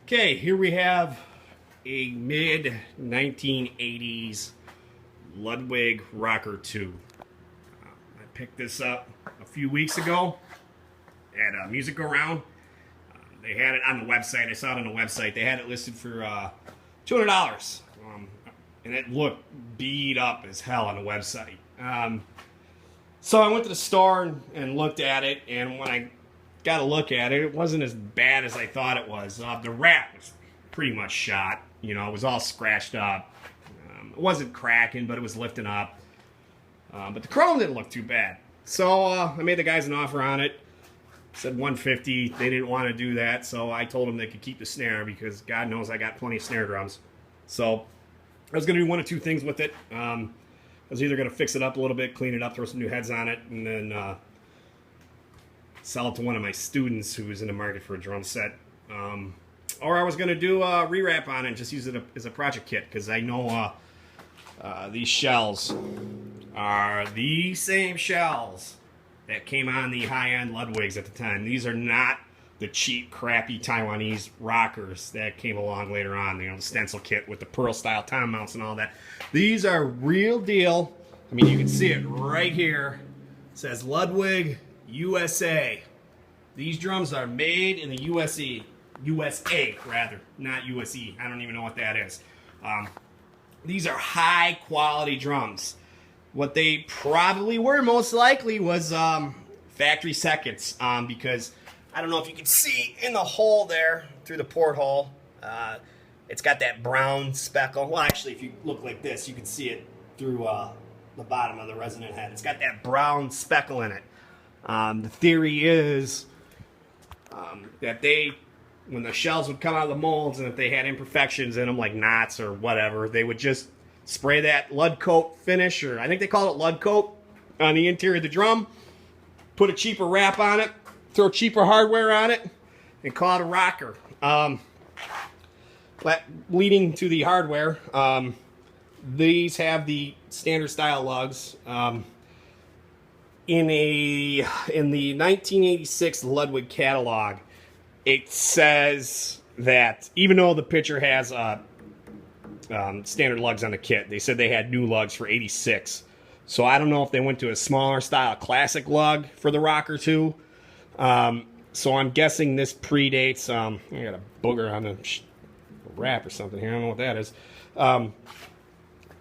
Okay, here we have a mid-1980s Ludwig Rocker II. I picked this up a few weeks ago at a music around. They had it on the website. I saw it on the website. They had it listed for $200. And it looked beat up as hell on the website. So I went to the store and looked at it, and when I got a look at it, it wasn't as bad as I thought it was. The wrap was pretty much shot. You know, it was all scratched up. It wasn't cracking, but it was lifting up. But the chrome didn't look too bad. So I made the guys an offer on it. Said $150. They didn't want to do that, so I told them they could keep the snare because God knows I got plenty of snare drums. So I was going to do one of two things with it. I was either going to fix it up a little bit, clean it up, throw some new heads on it, and then sell it to one of my students who was in the market for a drum set. Or I was going to do a rewrap on it and just use it as a project kit, because I know these shells are the same shells that came on the high-end Ludwigs at the time. These are not the cheap, crappy Taiwanese rockers that came along later on. You know, the stencil kit with the pearl-style tom mounts and all that. These are real deal. I mean, you can see it right here. It says Ludwig USA. These drums are made in the USA, rather, not USE. I don't even know what that is. These are high quality drums. What they probably were most likely was factory seconds, because I don't know if you can see in the hole there through the porthole. It's got that brown speckle. Well, actually, if you look like this, you can see it through the bottom of the resonant head. It's got that brown speckle in it. The theory is that when the shells would come out of the molds, and if they had imperfections in them, like knots or whatever, they would just spray that Lud coat finish, or I think they call it Lud coat, on the interior of the drum, put a cheaper wrap on it, throw cheaper hardware on it, and call it a rocker. Leading to the hardware, these have the standard style lugs. In the 1986 Ludwig catalog, it says that even though the picture has standard lugs on the kit, they said they had new lugs for '86. So I don't know if they went to a smaller style classic lug for the Rocker II. So I'm guessing this predates. I got a booger on the wrap or something here. I don't know what that is.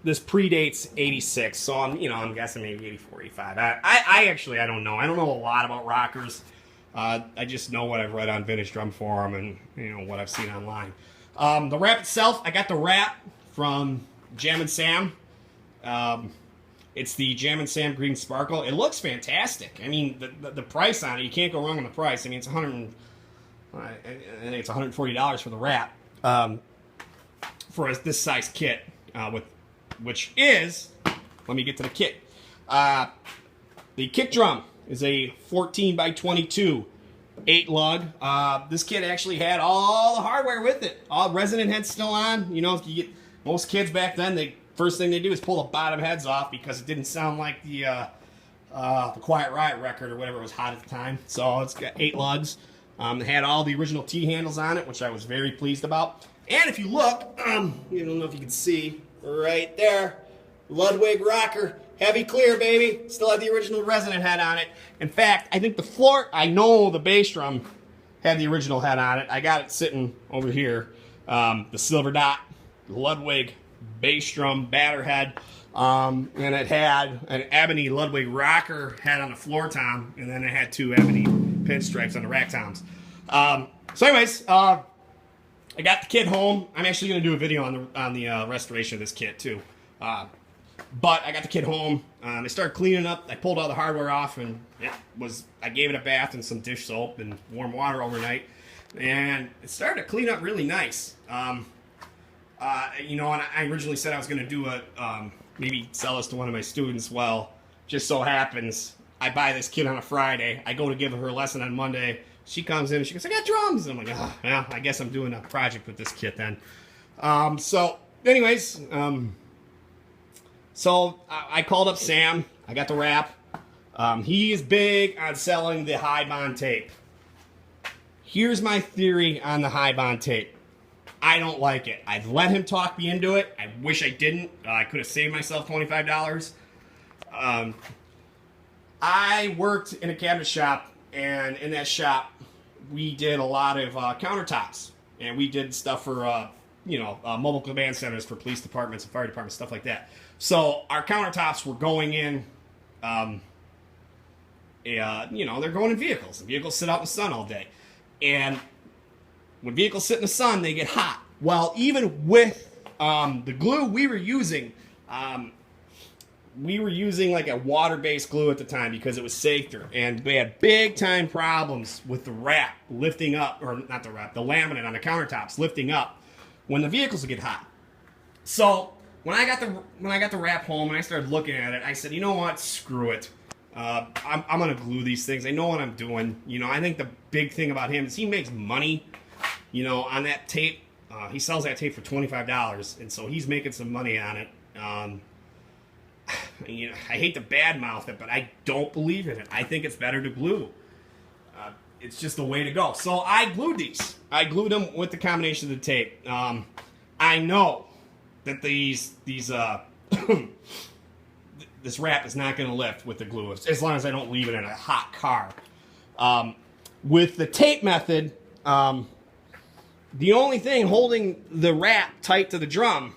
This predates '86, so I'm guessing maybe '84, '85. I actually don't know. I don't know a lot about rockers. I just know what I've read on Vintage Drum Forum and what I've seen online. The wrap itself, I got the wrap from Jam & Sam. It's the Jam & Sam Green Sparkle. It looks fantastic. I mean, the price on it, you can't go wrong on the price. I mean, it's $140 for the wrap for this size kit, which is, let me get to the kit. The kick drum is a 14 by 22 8 lug. This kit actually had all the hardware with it. All resonant heads still on. You know, if you get most kids back then, first thing they do is pull the bottom heads off because it didn't sound like the Quiet Riot record or whatever was hot at the time. So it's got 8 lugs. It had all the original T handles on it, which I was very pleased about. And if you look, you don't know if you can see right there, Ludwig Rocker, heavy clear, baby. Still had the original resonant head on it. In fact, I think I know the bass drum had the original head on it. I got it sitting over here. The silver dot, Ludwig bass drum batter head. And it had an ebony Ludwig Rocker head on the floor tom, and then it had 2 ebony pinstripes on the rack toms. So anyways, I got the kit home. I'm actually going to do a video on the restoration of this kit too. But I got the kit home. I started cleaning up. I pulled all the hardware off, and I gave it a bath and some dish soap and warm water overnight, and it started to clean up really nice. And I originally said I was going to do maybe sell this to one of my students. Well, just so happens I buy this kit on a Friday. I go to give her a lesson on Monday. She comes in and she goes, "I got drums." And I'm like, "Oh, well, I guess I'm doing a project with this kit then." So anyways, so I called up Sam. I got the wrap. He is big on selling the high bond tape. Here's my theory on the high bond tape. I don't like it. I've let him talk me into it. I wish I didn't. I could have saved myself $25. I worked in a cabinet shop, and in that shop, we did a lot of countertops, and we did stuff for mobile command centers for police departments and fire departments, stuff like that. So our countertops were going in, they're going in vehicles. The vehicles sit out in the sun all day. And when vehicles sit in the sun, they get hot. Well, even with the glue we were using like a water-based glue at the time because it was safer. And we had big-time problems with the wrap lifting up, or not the wrap, the laminate on the countertops lifting up when the vehicles would get hot. So when I got the wrap home and I started looking at it, I said, you know what, screw it. I'm gonna glue these things. I know what I'm doing. I think the big thing about him is he makes money, on that tape. He sells that tape for $25, and so he's making some money on it. I hate to badmouth it, but I don't believe in it. I think it's better to glue. It's just the way to go. So I glued these. I glued them with the combination of the tape. I know that these this wrap is not going to lift with the glue as long as I don't leave it in a hot car. With the tape method, the only thing holding the wrap tight to the drum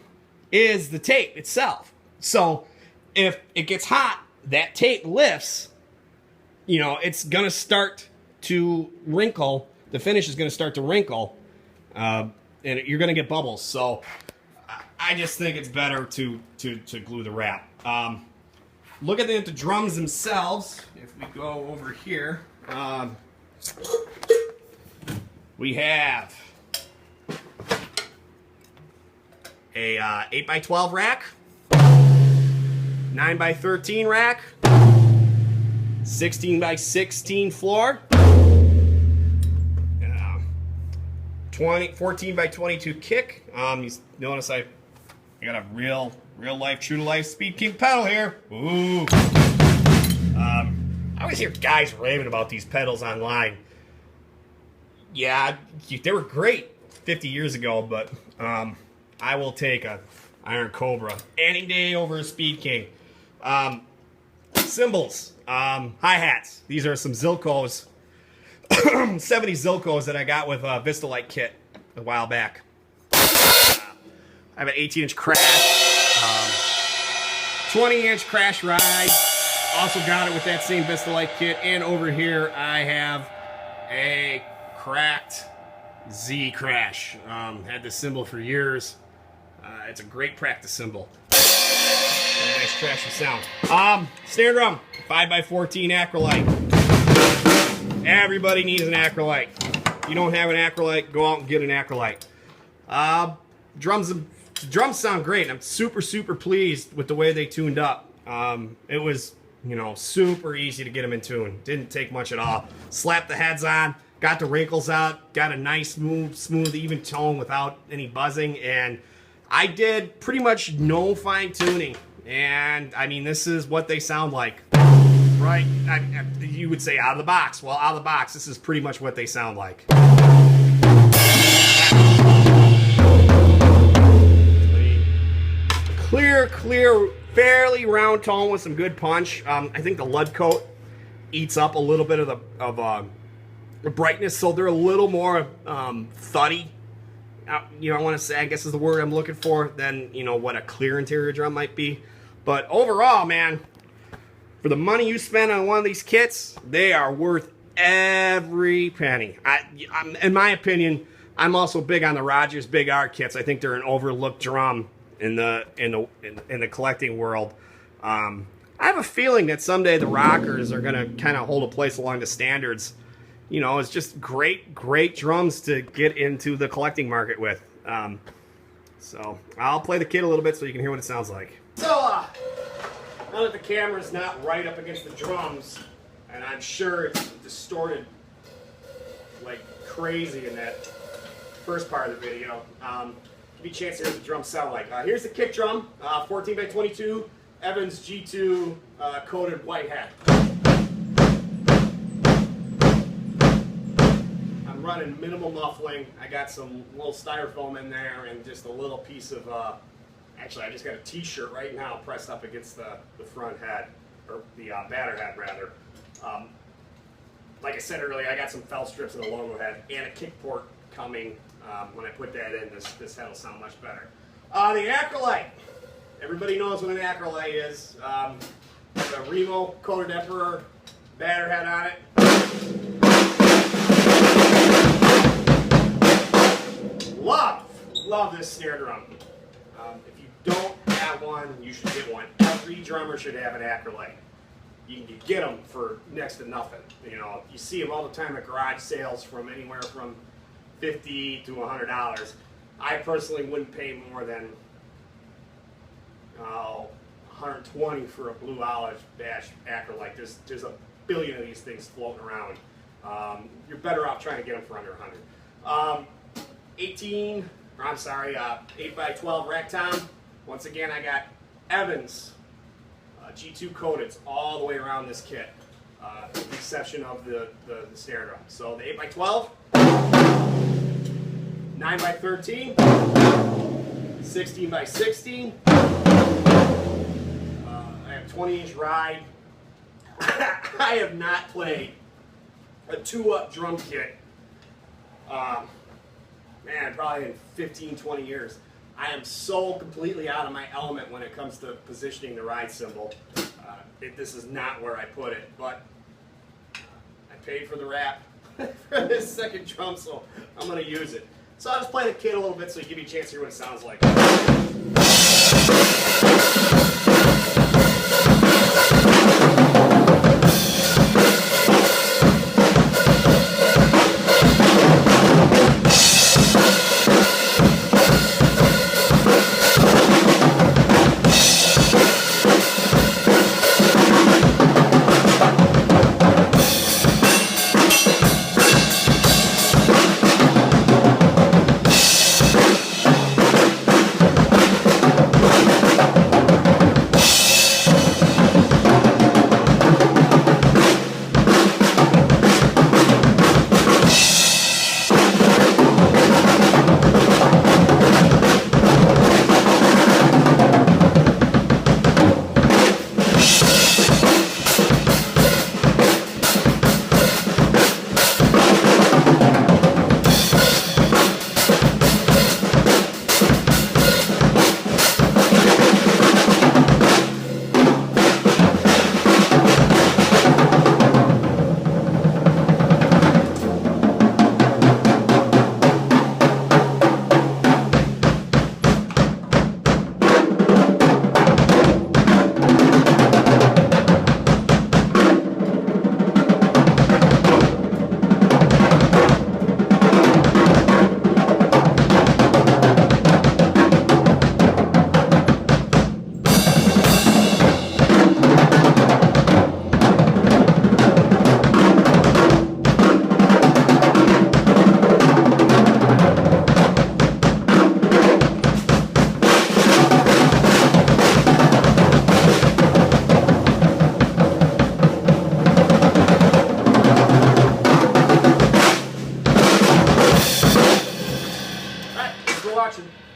is the tape itself. So if it gets hot, that tape lifts, it's going to start to wrinkle. The finish is going to start to wrinkle, and you're going to get bubbles. So I just think it's better to glue the wrap. Look at the drums themselves. If we go over here, we have a 8x12 rack, 9x13 rack, 16x16 floor, 14x22 kick. You notice I got a real life, true to life Speed King pedal here. Ooh. I always hear guys raving about these pedals online. Yeah, they were great 50 years ago, but I will take a Iron Cobra any day over a Speed King. Cymbals, hi-hats. These are some Zilcos, 70 Zilcos that I got with a Vistalite kit a while back. I have an 18-inch Crash, 20-inch Crash Ride. Also got it with that same Vistalite kit. And over here I have a cracked Z Crash. Had this cymbal for years. It's a great practice cymbal. Nice trashy sound. Snare drum, 5x14 acrylite. Everybody needs an acrylite. If you don't have an acrylite, go out and get an acrylite. Drums sound great. I'm super pleased with the way they tuned up. It was, super easy to get them in tune. Didn't take much at all. Slapped the heads on, got the wrinkles out, got a nice, smooth, even tone without any buzzing, and I did pretty much no fine tuning. And I mean, this is what they sound like, right? You would say out of the box. Well, out of the box, this is pretty much what they sound like. Clear, fairly round tone with some good punch. I think the lead coat eats up a little bit of the brightness, so they're a little more thuddy. I want to say, I guess is the word I'm looking for, than what a clear interior drum might be. But overall, man, for the money you spend on one of these kits, they are worth every penny. In my opinion, I'm also big on the Rogers Big Art kits. I think they're an overlooked drum in the collecting world. I have a feeling that someday the Rockers are going to kind of hold a place along the standards. It's just great drums to get into the collecting market with. So I'll play the kit a little bit so you can hear what it sounds like. So now that the camera's not right up against the drums, and I'm sure it's distorted like crazy in that first part of the video, give you a chance to hear what the drums sound like. Here's the kick drum, 14x22 Evans G2 coated white hat. running minimal muffling. I got some little styrofoam in there and just a little piece of, actually I just got a t-shirt right now pressed up against the front head, or the batter head rather. Like I said earlier, I got some felt strips and a logo head and a kick port coming. When I put that in, this head will sound much better. The acrylite. Everybody knows what an acrylite is. The Remo Coated Emperor batter head on it. Love this snare drum. If you don't have one, you should get one. Every drummer should have an acrylite. You can get them for next to nothing. You know, you see them all the time at garage sales from anywhere from $50 to $100. I personally wouldn't pay more than $120 for a Blue Olive Bash acrylite. There's a billion of these things floating around. You're better off trying to get them for under 100. 8x12 rack tom. Once again, I got Evans G2 coated all the way around this kit, with the exception of the snare drum. So the 8x12, 9x13, 16x16. I have 20-inch ride. I have not played a 2-up drum kit, man, probably in 15, 20 years. I am so completely out of my element when it comes to positioning the ride cymbal. This is not where I put it, but I paid for the wrap for this second drum, so I'm going to use it. So I'll just play the kit a little bit so you give me a chance to hear what it sounds like.